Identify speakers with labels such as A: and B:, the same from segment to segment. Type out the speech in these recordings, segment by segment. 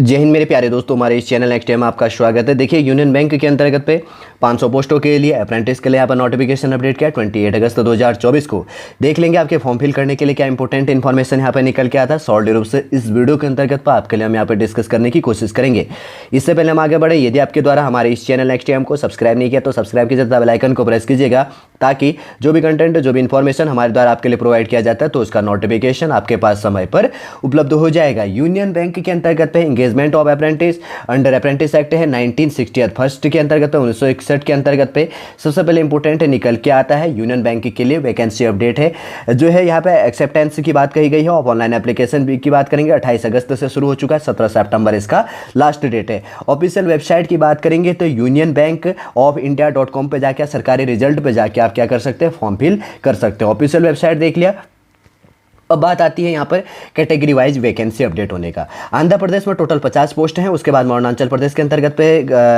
A: जय हिंद मेरे प्यारे दोस्तों, हमारे इस चैनल नेक्स्ट टाइम में आपका स्वागत है। देखिए, यूनियन बैंक के अंतर्गत पे 500 पोस्टों के लिए अप्रेंटिस के लिए यहाँ पर नोटिफिकेशन अपडेट किया 28 अगस्त 2024 को। देख लेंगे आपके फॉर्म फिल करने के लिए क्या इंपॉर्टेंट इन्फॉर्मेशन यहाँ पर निकल के आता है। शॉर्ट रूप से इस वीडियो के अंतर्गत पर आपके लिए हम यहाँ पर डिस्कस करने की कोशिश करेंगे। इससे पहले हम आगे बढ़े, यदि आपके द्वारा हमारे इस चैनल नेक्स्ट टाइम को सब्सक्राइब नहीं किया तो सब्सक्राइब कीजिए, बेल आइकन को प्रेस कीजिएगा, ताकि जो भी कंटेंट, जो भी इन्फॉर्मेशन हमारे द्वारा आपके लिए प्रोवाइड किया जाता है तो उसका नोटिफिकेशन आपके पास समय पर उपलब्ध हो जाएगा। यूनियन बैंक के अंतर्गत पे engagement of apprentice under apprentice act है 1960 फर्स्ट के अंतर्गत 1961 के अंतर्गत पे सबसे पहले इंपॉर्टेंट निकल के आता है यूनियन बैंक के लिए वैकेंसी अपडेट है जो है। यहाँ पे एक्सेप्टेंस की बात कही गई है और ऑनलाइन एप्लीकेशन की बात करेंगे 28 अगस्त से शुरू हो चुका है, 17 सितंबर इसका लास्ट डेट है। ऑफिशियल वेबसाइट की बात करेंगे तो यूनियन बैंक ऑफ इंडिया.com पे जाके सरकारी रिजल्ट पे जाके आप क्या कर सकते हैं, फॉर्म फिल कर सकते हैं। ऑफिशियल वेबसाइट देख लिया। अब बात आती है यहाँ पर कैटेगरी वाइज वैकेंसी अपडेट होने का। आंध्र प्रदेश में टोटल 50 पोस्ट हैं। उसके बाद अरुणाचल प्रदेश के अंतर्गत पे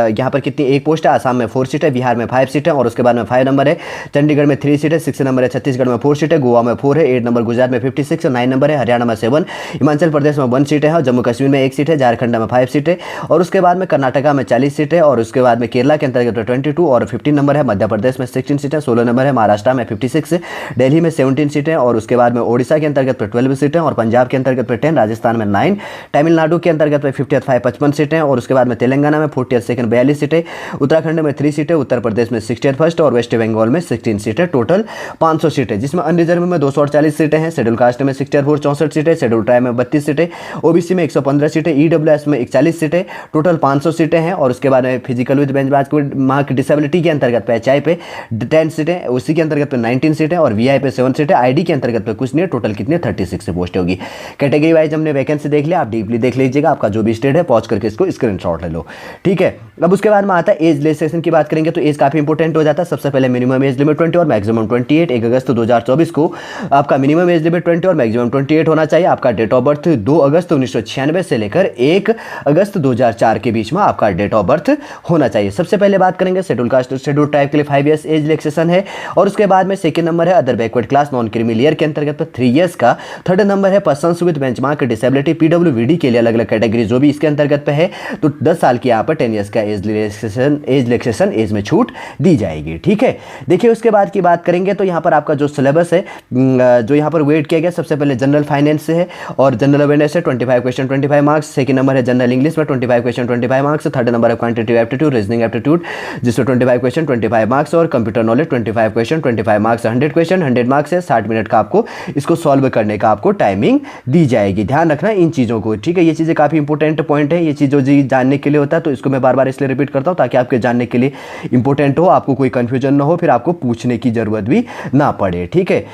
A: यहाँ पर कितनी, एक पोस्ट है। आसाम में 4 सीट है, बिहार में 5 सीट है और उसके बाद में 5 नंबर है। चंडीगढ़ में 3 सीट है, 6 नंबर है। छत्तीसगढ़ में 4 सीट है, गोवा में 4 है, 8 नंबर। गुजरात में 56 9 नंबर है। हरियाणा में 7, हिमाचल प्रदेश में 1 सीट है और जम्मू कश्मीर में 1 सीट है। झारखंड में 5 सीट है और उसके बाद में कर्नाटका में 40 सीट है और उसके बाद में केरला के अंतर्गत 22 और 15 नंबर है। मध्य प्रदेश में 16 सीट है, 16 नंबर है। महाराष्ट्र में 56, दिल्ली में 17 सीट है और उसके बाद में ओडिशा के अंतर्गत 12 सीट है और पंजाब के अंतर्गत पे 10, राजस्थान में 9, तमिलनाडु के अंतर्गत पे 55 सीटें और उसके बाद में तेलंगाना में 42 सीटें, उत्तराखंड में 3 सीटें, उत्तर प्रदेश में 68 फर्स्ट और वेस्ट बंगाल में 16 सीटें, टोटल 500 सीटें, जिसमें अनरिजर्व में 248 सीटें हैं। शेड्यूल कास्ट में 64 सीटें, शेड्यूल ट्राइब में 32 सीटें, ओबीसी में 115 सीटें, ईडब्ल्यूएस में 41 सीटें, टोटल 500 सीटें हैं। और उसके बाद में फिजिकल विद बेंचमार्क डिसेबिलिटी के अंतर्गत पे एचआई पे 10 सीटें, उसी के अंतर्गत पे 19 सीटें और वीआई पे 7 सीटें, आईडी के अंतर्गत पे कुछ नहीं, टोटल कितने 36 पोस्ट होगी। कैटेगरी वाइज हमने वैकेंसी देख लिया, आप डीपली देख लीजिएगा। आपका जो भी स्टेट है पॉज करके इसको स्क्रीनशॉट ले लो, ठीक है। अब उसके बाद में आता है एज रिलैक्सेशन की बात करेंगे तो एज काफी इंपॉर्टेंट हो जाता है। सबसे पहले मिनिमम एज लिमिट 20 और मैक्सिमम 28। 1 अगस्त 2024 को आपका मिनिमम एज लिमिट 20 और मैक्सिमम 28 होना चाहिए। आपका डेट ऑफ बर्थ 2 अगस्त 1996 से लेकर 1 अगस्त 2004 के बीच में आपका डेट ऑफ बर्थ होना चाहिए। सबसे पहले बात करेंगे शेड्यूल कास्ट शेड्यूल ट्राइब के लिए 5 ईयर्स एज रिलैक्सेशन है और उसके बाद में सेकंड नंबर है other backward class non creamy layer के अंतर्गत 3 ईयर्स का। थर्ड नंबर है पर्सन्स विद बेंचमार्क डिसेबिलिटी पीडब्ल्यूवीडी के लिए अलग अलग कैटेगरी जो भी इसके अंतर्गत पे है तो 10 साल की यहाँ पर 10 ईयर्स का एज रिलैक्सेशन एज में छूट दी जाएगी, ठीक है। देखिए, उसके बाद की बात करेंगे तो यहाँ पर आपका जो सिलेबस है जो यहाँ पर वेट किया गया, सबसे पहले जनरल फाइनेंस से है और जनरल अवेयरनेस है 25 क्वेश्चन 25 मार्क्स। सेकंड नंबर है जनरल इंग्लिश में 25 क्वेश्चन 25 मार्क्स। थर्ड नंबर है क्वांटिटेटिव एप्टीट्यूड रीजनिंग एप्टीट्यूड जिसमें 25 क्वेश्चन 25 मार्क्स और computer knowledge 25 question 25 marks. 100 question 100 marks है। 60 मिनट का आपको इसको सॉल्व करने का आपको टाइमिंग दी जाएगी। ध्यान रखना इन चीज़ों को, ठीक है। ये चीज़ें काफ़ी इंपॉर्टेंट पॉइंट है, ये चीज़ जो जी जानने के लिए होता है तो इसको मैं बार बार इसलिए रिपीट करता हूँ ताकि आपके जानने के लिए इंपॉर्टेंट हो, आपको कोई कंफ्यूजन ना हो, फिर आपको पूछने की जरूरत भी ना पड़े, ठीक है।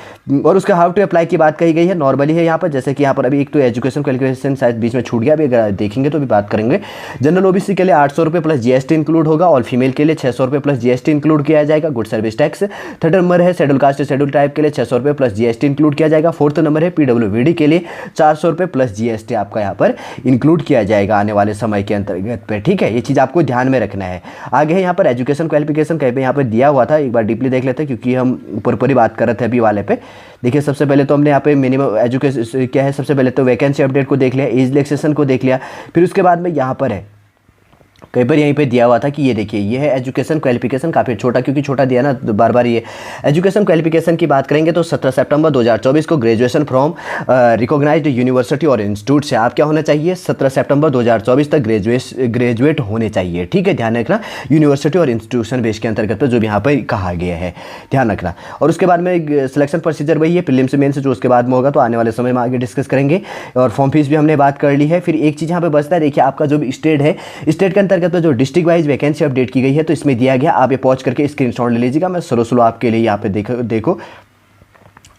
A: और उसका हाउ टू अप्लाई की बात कही गई है, नॉर्मली है यहाँ पर। जैसे कि यहाँ पर अभी एक तो एजुकेशन क्वालिफिकेशन शायद बीच में छूट गया, अभी अगर देखेंगे तो भी बात करेंगे। जनरल ओबीसी के लिए 800 रुपये प्लस जीएसटी इंक्लूड होगा और फीमेल के लिए 600 रुपये प्लस जीएसटी इंक्लूड किया जाएगा, good service tax. Third number है शेड्यूल कास्ट शेड्यूल ट्राइब के लिए 600 रुपये प्लस जीएसटी इंक्लूड किया जाएगा। फोर्थ नंबर है पीडब्ल्यूवीडी के लिए 400 रुपये प्लस जीएसटी आपका यहाँ पर इंक्लूड किया जाएगा आने वाले समय के अंतर्गत पे, ठीक है। ये चीज़ आपको ध्यान में रखना है। आगे है यहाँ पर एजुकेशन क्वालिफिकेशन कहीं पे यहाँ पर दिया हुआ था, एक बार डीपली देख लेते हैं क्योंकि हम ऊपर ही बात कर रहे थे अभी वाले पे। देखिए, सबसे पहले तो हमने यहाँ पे मिनिमम एजुकेशन क्या है, सबसे पहले तो वैकेंसी अपडेट को देख लिया, एज रिलैक्सेशन को देख लिया, फिर उसके बाद में यहाँ पर है कई बार यहीं पे दिया हुआ था कि ये देखिए ये है एजुकेशन क्वालिफिकेशन, काफ़ी छोटा क्योंकि छोटा दिया ना तो बार बार ये एजुकेशन क्वालिफिकेशन की बात करेंगे तो 17 सितंबर 2024 को ग्रेजुएशन फ्रॉम रिकॉग्नाइज्ड यूनिवर्सिटी और इंस्टीट्यूट से आप क्या होना चाहिए, 17 सितंबर 2024 तक ग्रेजुएट होने चाहिए, ठीक है। ध्यान रखना, यूनिवर्सिटी और इंस्टीट्यूशन बेस के अंतर्गत जो भी यहाँ पर कहा गया है, ध्यान रखना। और उसके बाद में सिलेक्शन प्रोसीजर वही है, प्रीलिम्स मेंस जो उसके बाद में होगा तो आने वाले समय में आगे डिस्कस करेंगे। और फॉर्म फीस भी हमने बात कर ली है। फिर एक चीज़ यहाँ पर बचता है, देखिए आपका जो भी स्टेट है, स्टेट के अंतर्गत जो डिस्ट्रिक्ट वाइज वैकेंसी अपडेट की गई है तो इसमें दिया गया, आप ये पॉज करके स्क्रीनशॉट ले लीजिएगा। मैं स्लो आपके लिए यहाँ पे देखो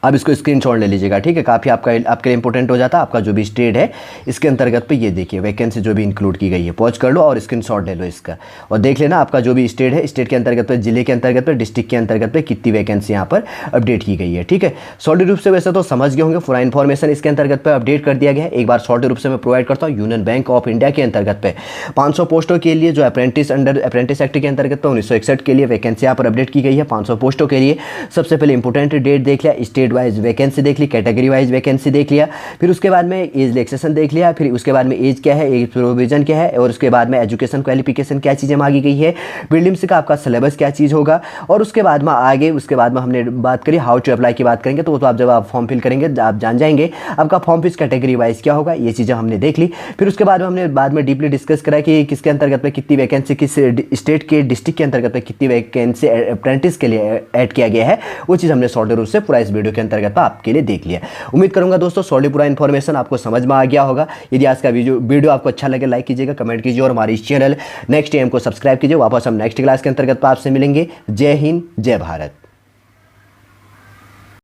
A: अब इसको स्क्रीनशॉट ले लीजिएगा, ठीक है। काफ़ी आपके लिए इंपॉर्टेंट हो जाता है। आपका जो भी स्टेट है इसके अंतर्गत पे ये देखिए वैकेंसी जो भी इंक्लूड की गई है, पॉज कर लो और स्क्रीनशॉट ले लो इसका और देख लेना आपका जो भी स्टेट है, स्टेट के अंतर्गत पे, जिले के अंतर्गत पे, डिस्ट्रिक्ट के अंतर्गत पे कितनी वैकेंसी यहाँ पर अपडेट की गई है, ठीक है। शॉर्ट रूप से वैसे तो समझ गए होंगे, पूरा इन्फॉर्मेशन इसके अंतर्गत पर अपडेट कर दिया गया है। एक बार शॉर्ट रूप से मैं प्रोवाइड करता हूँ। यूनियन बैंक ऑफ इंडिया के अंतर्गत पे 500 पोस्टों के लिए जो अप्रेंटिस अंडर अप्रेंटिस एक्ट के अंतर्गत पे 1961 के लिए वैकेंसी यहाँ पर अपडेट की गई है 500 पोस्टों के लिए। सबसे पहले इंपॉर्टेंट डेट देख लिया, स्टेट ग्रेड वाइज वैकेंसी देख ली, कैटेगरी वाइज वैकेंसी देख लिया, फिर उसके बाद में एज रिलैक्सेशन देख लिया, फिर उसके बाद में एज क्या है, एज प्रोविजन क्या है, और उसके बाद में एजुकेशन क्वालिफिकेशन क्या चीज़ें मांगी गई है, प्रीलिम्स का आपका सिलेबस क्या चीज़ होगा, और उसके बाद में आगे उसके बाद में हमने बात करी हाउ टू अप्लाई की बात करेंगे। तो आप जब आप फॉर्म फिल करेंगे आप जान जाएंगे आपका फॉर्म फिस कैटेगरी वाइज क्या होगा, ये चीज़ें हमने देख ली। फिर उसके बाद में हमने बाद में डीपली डिस्कस करा कि किसके अंतर्गत में कितनी वैकेंसी, किस स्टेट के डिस्ट्रिक्ट के अंतर्गत में कितनी वैकेंसी अप्रेंटिस के लिए ऐड किया गया है, वो चीज़ हमने शॉर्ट रूप से पूरा इस वीडियो के अंतर्गत आपके लिए देख लिया। उम्मीद करूंगा दोस्तों शॉर्टली पूरा इन्फॉर्मेशन आपको समझ में आ गया होगा। यदि आज का वीडियो आपको अच्छा लगे लाइक कीजिएगा, कमेंट कीजिए और हमारी चैनल नेक्स्ट टाइम को सब्सक्राइब कीजिए। वापस हम नेक्स्ट क्लास के अंतर्गत आपसे मिलेंगे। जय हिंद, जय भारत।